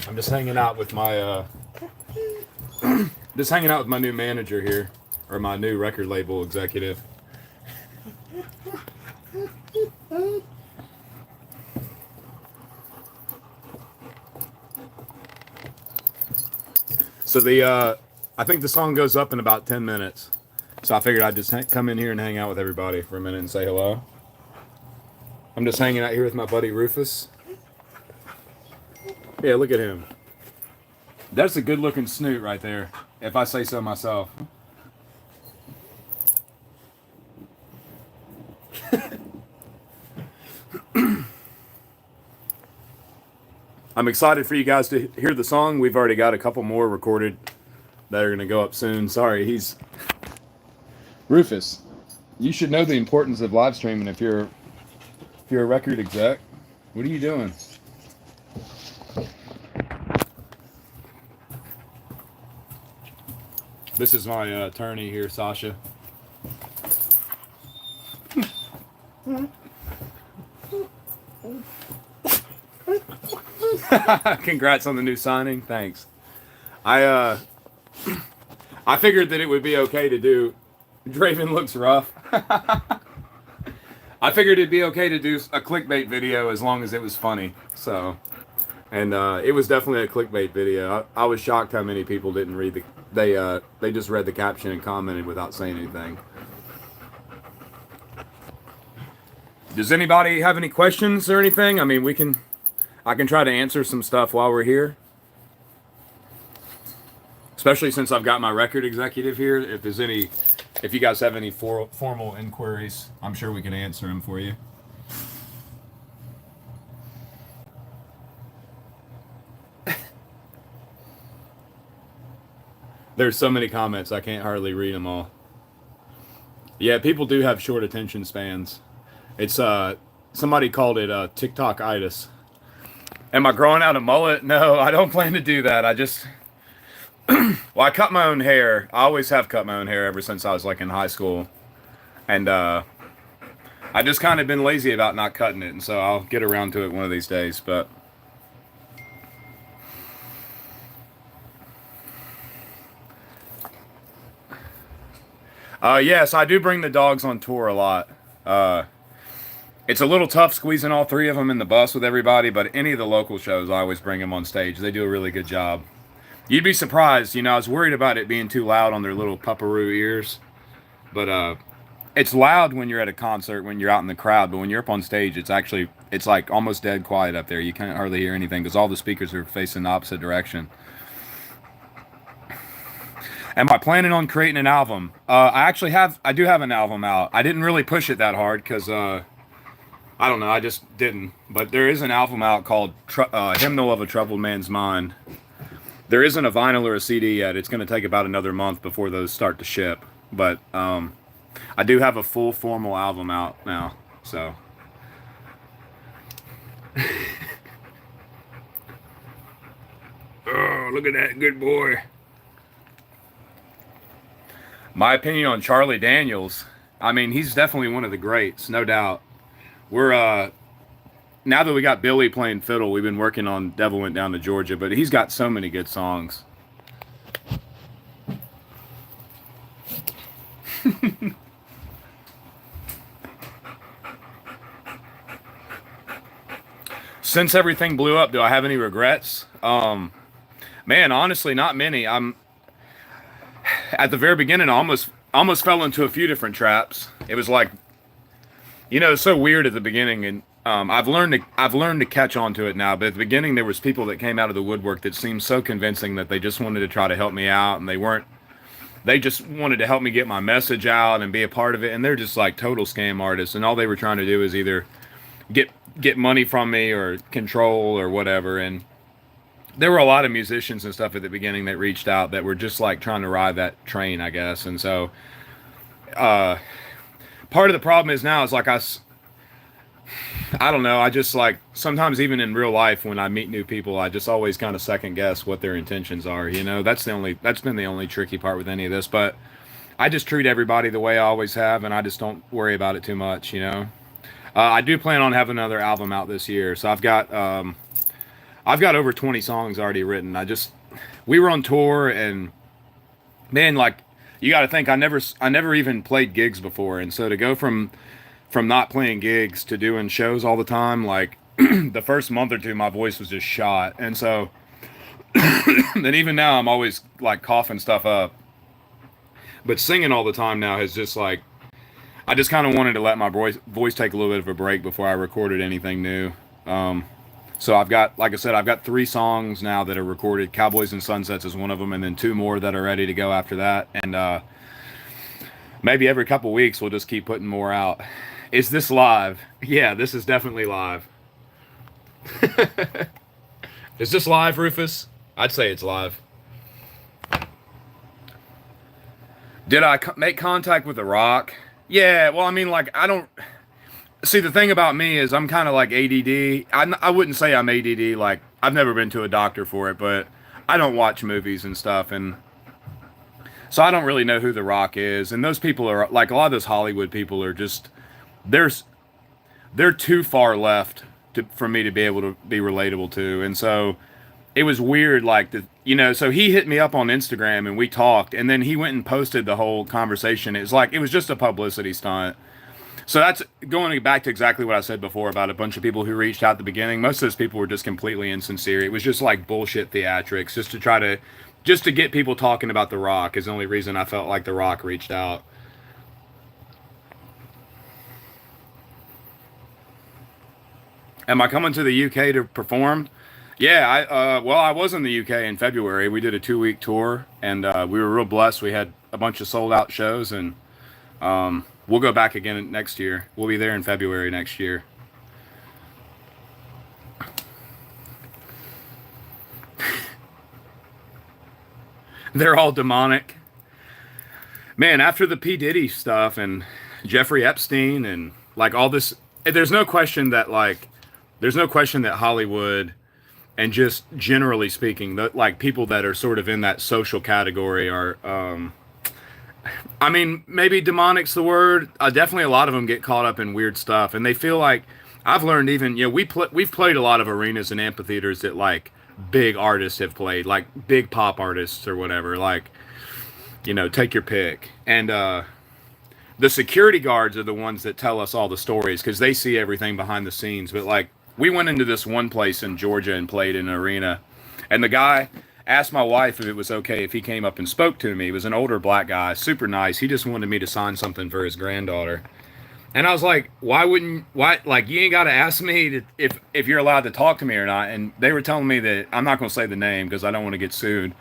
I'm just hanging out with my just hanging out with my new manager here, or my new record label executive. So I think the song goes up in about 10 minutes. So I figured I'd just come in here and hang out with everybody for a minute and say hello. I'm just hanging out here with my buddy Rufus. Yeah, look at him. That's a good looking snoot right there, if I say so myself. I'm excited for you guys to hear the song. We've already got a couple more recorded that are going to go up soon. Sorry, he's... Rufus, you should know the importance of live streaming if you're a record exec. What are you doing? This is my attorney here, Sasha. Congrats on the new signing. Thanks. I figured that it would be okay to do... Draven looks rough. I figured it'd be okay to do a clickbait video as long as it was funny. So, and it was definitely a clickbait video. I was shocked how many people didn't read the... They just read the caption and commented without saying anything. Does anybody have any questions or anything? I mean, I can try to answer some stuff while we're here. Especially since I've got my record executive here. If you guys have any formal inquiries, I'm sure we can answer them for you. There's so many comments, I can't hardly read them all. Yeah, people do have short attention spans. It's somebody called it TikTok-itis. Am I growing out a mullet? No, I don't plan to do that. I just... Well, I cut my own hair. I always have cut my own hair ever since I was like in high school. And I just kind of been lazy about not cutting it. And so I'll get around to it one of these days. But yes, I do bring the dogs on tour a lot. It's a little tough squeezing all three of them in the bus with everybody, but any of the local shows, I always bring them on stage. They do a really good job. You'd be surprised, you know, I was worried about it being too loud on their little pupperoo ears. But it's loud when you're at a concert, when you're out in the crowd, but when you're up on stage, it's like almost dead quiet up there. You can't hardly hear anything because all the speakers are facing the opposite direction. Am I planning on creating an album? I do have an album out. I didn't really push it that hard because, I don't know, I just didn't. But there is an album out called Hymnal of a Troubled Man's Mind. There isn't a vinyl or a CD yet. It's going to take about another month before those start to ship. But I do have a full formal album out now. So. Oh, look at that good boy. My opinion on Charlie Daniels. I mean, he's definitely one of the greats, no doubt. We're now that we got Billy playing fiddle, we've been working on Devil Went Down to Georgia, but he's got so many good songs. Since everything blew up, do I have any regrets? Man, honestly, not many. At the very beginning, I almost fell into a few different traps. It was like, you know, it's so weird at the beginning, and I've learned to catch on to it now. But at the beginning, there was people that came out of the woodwork that seemed so convincing that they just wanted to try to help me out, and they just wanted to help me get my message out and be a part of it. And they're just like total scam artists, and all they were trying to do is either get money from me or control or whatever. And there were a lot of musicians and stuff at the beginning that reached out that were just like trying to ride that train, I guess. And so, part of the problem is now is like I don't know. I just like sometimes even in real life when I meet new people, I just always kind of second guess what their intentions are. You know, that's been the only tricky part with any of this. But I just treat everybody the way I always have, and I just don't worry about it too much. You know, I do plan on having another album out this year, so I've got I've got over 20 songs already written. We were on tour, and man, like, you got to think, I never even played gigs before. And so to go from not playing gigs to doing shows all the time, like the first month or two, my voice was just shot. And so, and even now I'm always like coughing stuff up, but singing all the time now has just like, I just kind of wanted to let my voice take a little bit of a break before I recorded anything new. Um, so I've got, like I said, I've got 3 songs now that are recorded. Cowboys and Sunsets is one of them, and then 2 more that are ready to go after that. And maybe every couple weeks we'll just keep putting more out. Is this live? Yeah, this is definitely live. Is this live, Rufus? I'd say it's live. Did I make contact with The Rock? Yeah, well, I mean, like, I don't. See, the thing about me is I'm kind of like ADD. I wouldn't say I'm ADD. Like, I've never been to a doctor for it, but I don't watch movies and stuff. And so I don't really know who The Rock is. And those people are, like, a lot of those Hollywood people are just, there's, they're too far left for me to be able to be relatable to. And so it was weird, like, so he hit me up on Instagram and we talked, and then he went and posted the whole conversation. It was like, it was just a publicity stunt. So that's going back to exactly what I said before about a bunch of people who reached out at the beginning. Most of those people were just completely insincere. It was just like bullshit theatrics, just to get people talking about The Rock is the only reason I felt like The Rock reached out. Am I coming to the UK to perform? Yeah, I was in the UK in February. We did a 2-week tour, and we were real blessed. We had a bunch of sold out shows, and we'll go back again next year. We'll be there in February next year. They're all demonic. Man, after the P. Diddy stuff and Jeffrey Epstein and like all this, there's no question that Hollywood and just generally speaking, that like people that are sort of in that social category are, I mean, maybe demonic's the word. Definitely a lot of them get caught up in weird stuff, and they feel like I've learned even we've played a lot of arenas and amphitheaters that like big artists have played, like big pop artists or whatever, like take your pick. And the security guards are the ones that tell us all the stories because they see everything behind the scenes. But like we went into this one place in Georgia and played in an arena, and the guy asked my wife if it was okay if he came up and spoke to me. He was an older black guy, super nice. He just wanted me to sign something for his granddaughter. And I was like, why, like, you ain't got to ask me if you're allowed to talk to me or not. And they were telling me that, I'm not going to say the name because I don't want to get sued.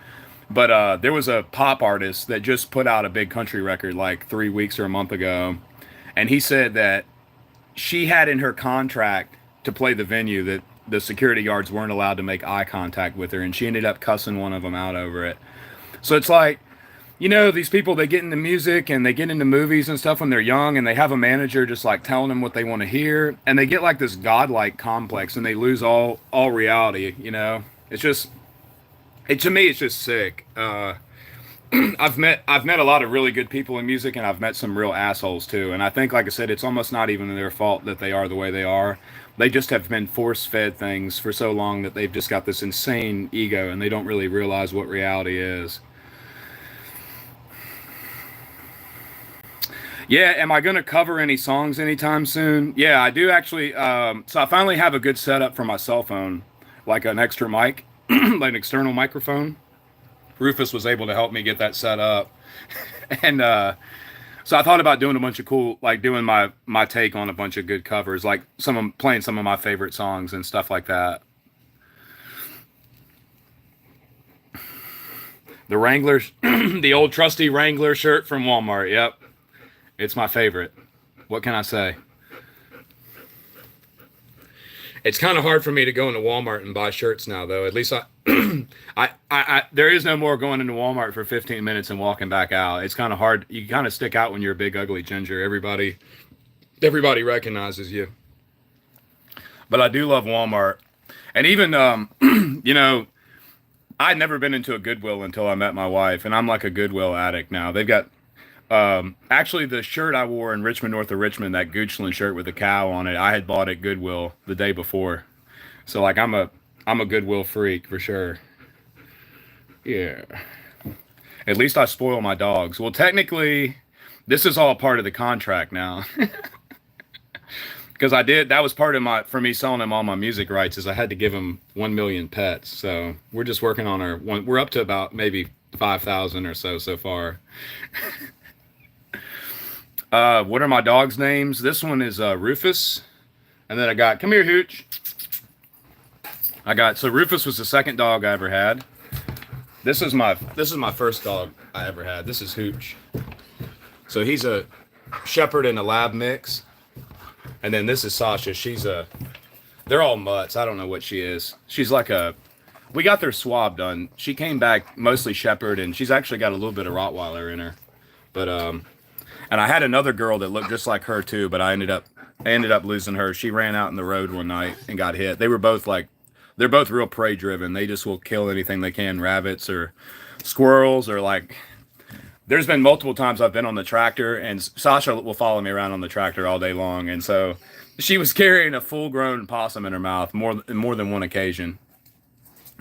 But there was a pop artist that just put out a big country record like 3 weeks or a month ago. And he said that she had in her contract to play the venue that the security guards weren't allowed to make eye contact with her. And she ended up cussing one of them out over it. So it's like, these people, they get into music and they get into movies and stuff when they're young, and they have a manager just like telling them what they want to hear, and they get like this godlike complex and they lose all reality. It's just, to me, it's just sick. I've met a lot of really good people in music, and I've met some real assholes too. And I think, like I said, it's almost not even their fault that they are the way they are. They just have been force-fed things for so long that they've just got this insane ego, and they don't really realize what reality is. Yeah, am I going to cover any songs anytime soon? Yeah, I do actually. So I finally have a good setup for my cell phone, like an extra mic, like an external microphone. Rufus was able to help me get that set up. And so I thought about doing a bunch of cool, like doing my take on a bunch of good covers, like playing some of my favorite songs and stuff like that. The Wranglers, the old trusty Wrangler shirt from Walmart. Yep. It's my favorite. What can I say? It's kind of hard for me to go into Walmart and buy shirts now, though. At least there is no more going into Walmart for 15 minutes and walking back out. It's kind of hard. You kind of stick out when you're a big, ugly ginger. Everybody recognizes you. But I do love Walmart. And even, I'd never been into a Goodwill until I met my wife, and I'm like a Goodwill addict now. They've got, actually the shirt I wore in Richmond, north of Richmond, that Goochland shirt with a cow on it, I had bought at Goodwill the day before. So like I'm a goodwill freak for sure. Yeah. At least I spoil my dogs. Well, technically, this is all part of the contract now. Because I did, that was part of my, for me selling him all my music rights, is I had to give him 1 million pets. So we're just working on our one, we're up to about maybe 5,000 or so far. What are my dogs' names? This one is Rufus. And then I got, come here, Hooch. So Rufus was the second dog I ever had. This is my first dog I ever had. This is Hooch. So he's a shepherd and a lab mix. And then this is Sasha. They're all mutts. I don't know what she is. She's like we got their swab done. She came back mostly shepherd, and she's actually got a little bit of Rottweiler in her. But, and I had another girl that looked just like her too, but I ended up losing her. She ran out in the road one night and got hit. They're both real prey driven. They just will kill anything they can, rabbits or squirrels, or like, there's been multiple times I've been on the tractor, and Sasha will follow me around on the tractor all day long. And so she was carrying a full-grown possum in her mouth more than one occasion.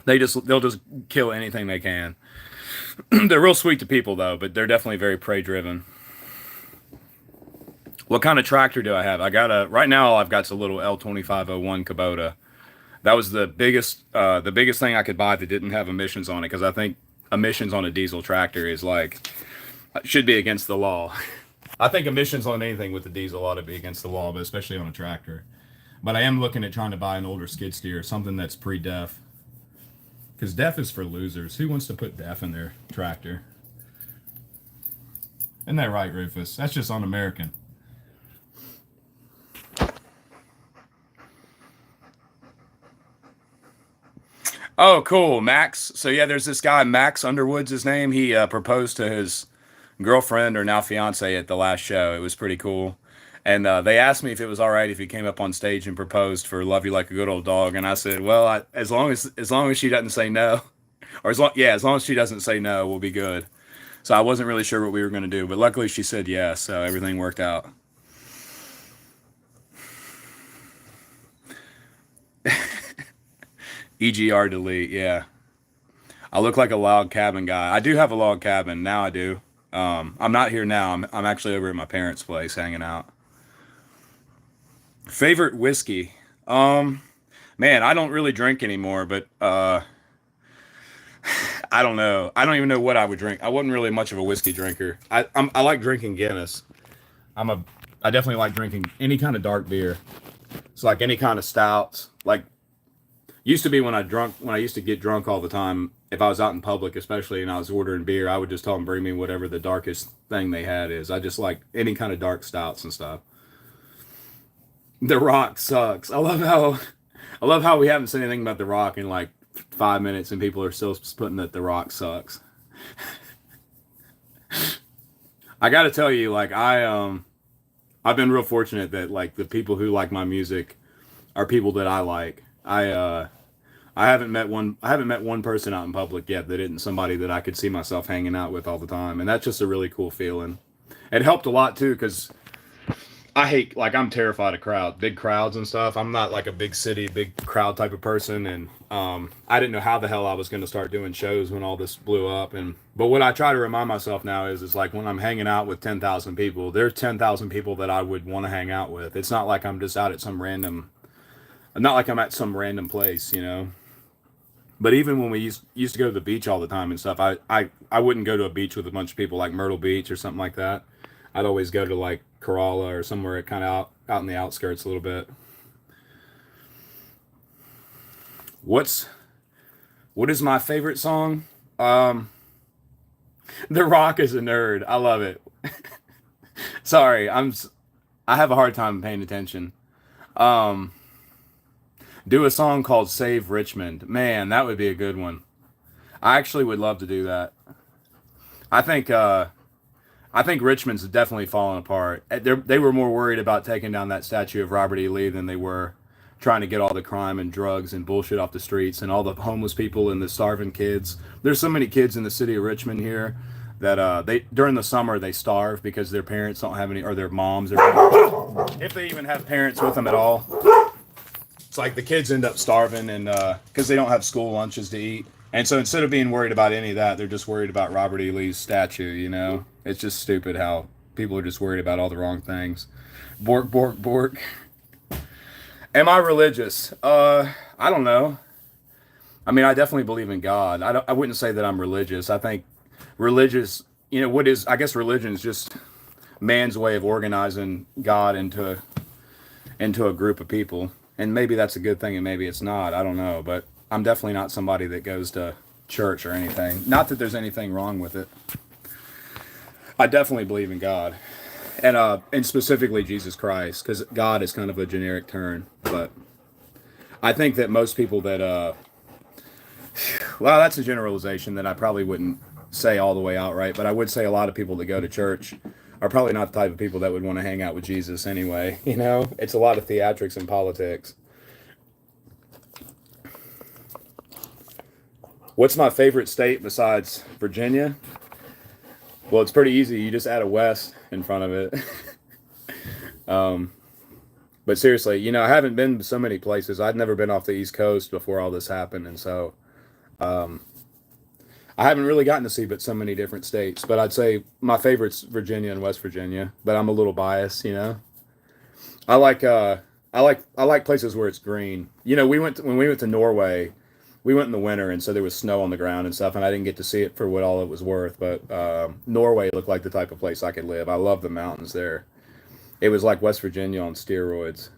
They'll just kill anything they can. They're real sweet to people though, but they're definitely very prey-driven. What kind of tractor do I have? Right now all I've got is a little L2501 Kubota. That was the biggest thing I could buy that didn't have emissions on it, because I think emissions on a diesel tractor is like, should be against the law. I think emissions on anything with the diesel ought to be against the law, but especially on a tractor. But I am looking at trying to buy an older skid steer, something that's pre-def. Because def is for losers. Who wants to put def in their tractor? Isn't that right, Rufus? That's just un-American. Oh, cool. Max. So yeah, there's this guy, Max Underwood's his name. He proposed to his girlfriend, or now fiance, at the last show. It was pretty cool. And they asked me if it was all right if he came up on stage and proposed for "Love You Like a Good Old Dog," and I said, "Well, as long as she doesn't say no, or as long as she doesn't say no, we'll be good." So I wasn't really sure what we were going to do, but luckily she said yes, so everything worked out. EGR delete, yeah. I look like a log cabin guy. I do have a log cabin now. I do. I'm not here now. I'm actually over at my parents' place hanging out. Favorite whiskey? Man, I don't really drink anymore, but I don't know. I don't even know what I would drink. I wasn't really much of a whiskey drinker. I like drinking Guinness. I definitely like drinking any kind of dark beer. It's like any kind of stouts. Like, used to be when I used to get drunk all the time, if I was out in public especially and I was ordering beer, I would just tell them bring me whatever the darkest thing they had is. I just like any kind of dark stouts and stuff. The Rock sucks. I love how we haven't said anything about The Rock in like 5 minutes and people are still putting that The Rock sucks. I got to tell you, like, I've been real fortunate that like the people who like my music are people that I like. I haven't met one person out in public yet that isn't somebody that I could see myself hanging out with all the time, and that's just a really cool feeling. It helped a lot too, because I'm terrified of big crowds and stuff. I'm not like a big city, big crowd type of person, and I didn't know how the hell I was going to start doing shows when all this blew up. But what I try to remind myself now is like when I'm hanging out with 10,000 people, there's 10,000 people that I would want to hang out with. It's not like I'm just out at not like I'm at some random place, you know. But even when we used to go to the beach all the time and stuff, I wouldn't go to a beach with a bunch of people like Myrtle Beach or something like that. I'd always go to like Corolla or somewhere kind of out in the outskirts a little bit. What is my favorite song? The Rock is a nerd. I love it. Sorry, I have a hard time paying attention. Do a song called Save Richmond. Man, that would be a good one. I actually would love to do that. I think Richmond's definitely fallen apart. They were more worried about taking down that statue of Robert E. Lee than they were trying to get all the crime and drugs and bullshit off the streets and all the homeless people and the starving kids. There's so many kids in the city of Richmond here that during the summer they starve because their parents don't have any, or their moms, or if they even have parents with them at all. It's like the kids end up starving and because they don't have school lunches to eat. And so instead of being worried about any of that, they're just worried about Robert E. Lee's statue, you know? It's just stupid how people are just worried about all the wrong things. Bork, bork, bork. Am I religious? I don't know. I mean, I definitely believe in God. I wouldn't say that I'm religious. I think religious, you know, I guess religion is just man's way of organizing God into a group of people. And maybe that's a good thing and maybe it's not. I don't know. But I'm definitely not somebody that goes to church or anything. Not that there's anything wrong with it. I definitely believe in God. And specifically Jesus Christ, because God is kind of a generic term. But I think that most people that, well, that's a generalization that I probably wouldn't say all the way outright, but I would say a lot of people that go to church are probably not the type of people that would want to hang out with Jesus anyway. You know, it's a lot of theatrics and politics. What's my favorite state besides Virginia? Well, it's pretty easy. You just add a West in front of it. But seriously, you know, I haven't been to so many places. I'd never been off the East Coast before all this happened. And so I haven't really gotten to see but so many different states. But I'd say my favorite's Virginia and West Virginia. But I'm a little biased, you know. I like places where it's green. You know, when we went to Norway, we went in the winter, and so there was snow on the ground and stuff, and I didn't get to see it for what all it was worth. But Norway looked like the type of place I could live. I love the mountains there. It was like West Virginia on steroids.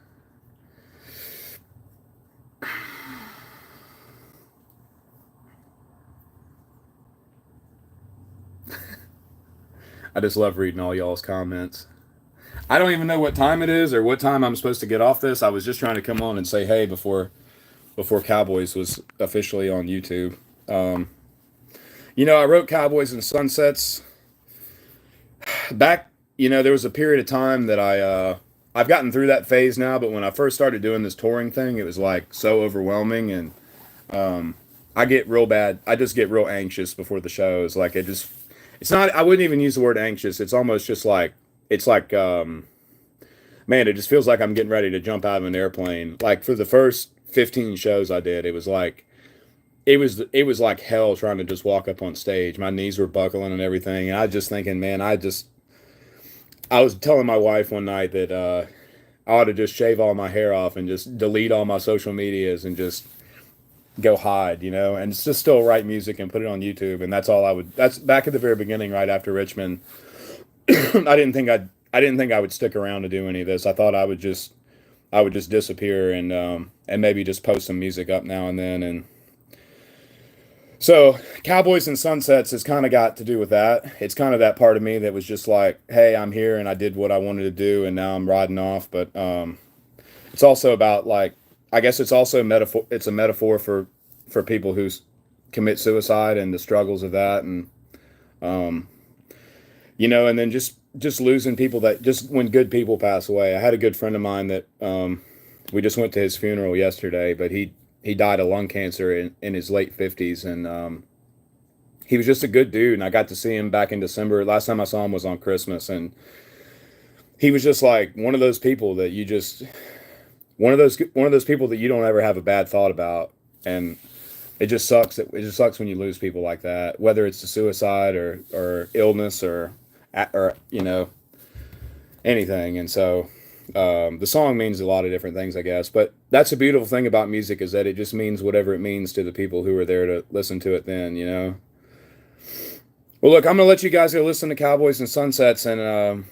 I just love reading all y'all's comments. I don't even know what time it is or what time I'm supposed to get off this. I was just trying to come on and say hey before Cowboys was officially on YouTube. You know, I wrote Cowboys and Sunsets back. You know, there was a period of time that I've gotten through that phase now, but when I first started doing this touring thing, it was like so overwhelming, and I get real bad. I just get real anxious before the shows. Like it's not. I wouldn't even use the word anxious. It's almost just like man, it just feels like I'm getting ready to jump out of an airplane. Like for the first 15 shows I did, it was like hell trying to just walk up on stage. My knees were buckling and everything, and I was just thinking, man, I was telling my wife one night that I ought to just shave all my hair off and just delete all my social medias and just go hide, you know, and just still write music and put it on YouTube. And that's all I would. That's back at the very beginning, right after Richmond. I didn't think I would stick around to do any of this. I thought I would just disappear and maybe just post some music up now and then. And so Cowboys and Sunsets has kind of got to do with that. It's kind of that part of me that was just like, hey, I'm here and I did what I wanted to do and now I'm riding off. But it's also about, like, I guess it's also metaphor. It's a metaphor for people who commit suicide and the struggles of that, and you know, and then just losing people that just when good people pass away. I had a good friend of mine that we just went to his funeral yesterday, but he died of lung cancer in his late 50s, and he was just a good dude. And I got to see him back in December. Last time I saw him was on Christmas, and he was just like one of those people that you just one of those people that you don't ever have a bad thought about. And it just sucks. It just sucks when you lose people like that, whether it's to suicide or illness or you know, anything. And so the song means a lot of different things, I guess. But that's a beautiful thing about music, is that it just means whatever it means to the people who are there to listen to it then, you know. Well, look, I'm going to let you guys go listen to Cowboys and Sunsets, and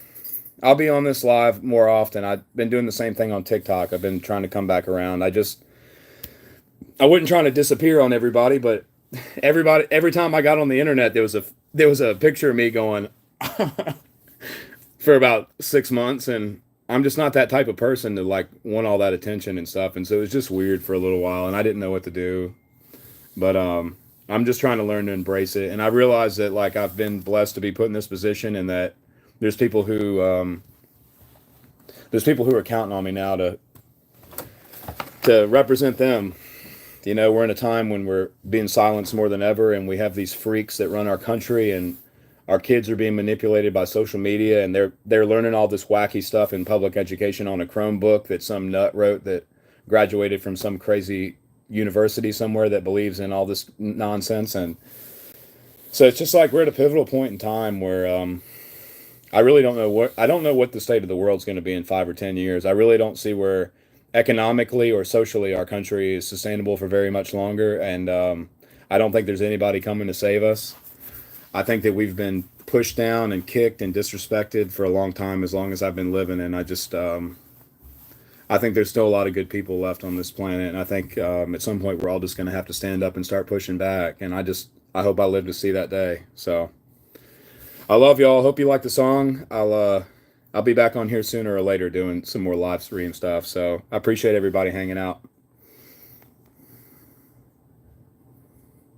I'll be on this live more often. I've been doing the same thing on TikTok. I've been trying to come back around. I wasn't trying to disappear on everybody, but every time I got on the internet, there was a picture of me going for about 6 months, and I'm just not that type of person to like want all that attention and stuff. And so it was just weird for a little while, and I didn't know what to do. But I'm just trying to learn to embrace it. And I realized that, like, I've been blessed to be put in this position, and that there's people who are counting on me now to represent them. You know, we're in a time when we're being silenced more than ever, and we have these freaks that run our country, and our kids are being manipulated by social media, and they're learning all this wacky stuff in public education on a Chromebook that some nut wrote that graduated from some crazy university somewhere that believes in all this nonsense. And so it's just like we're at a pivotal point in time where I don't know what the state of the world's going to be in 5 or 10 years. I really don't see where economically or socially our country is sustainable for very much longer. And I don't think there's anybody coming to save us. I think that we've been pushed down and kicked and disrespected for a long time, as long as I've been living. And I think there's still a lot of good people left on this planet. And I think at some point we're all just going to have to stand up and start pushing back. And I hope I live to see that day. So I love y'all. Hope you like the song. I'll be back on here sooner or later doing some more live stream stuff. So I appreciate everybody hanging out.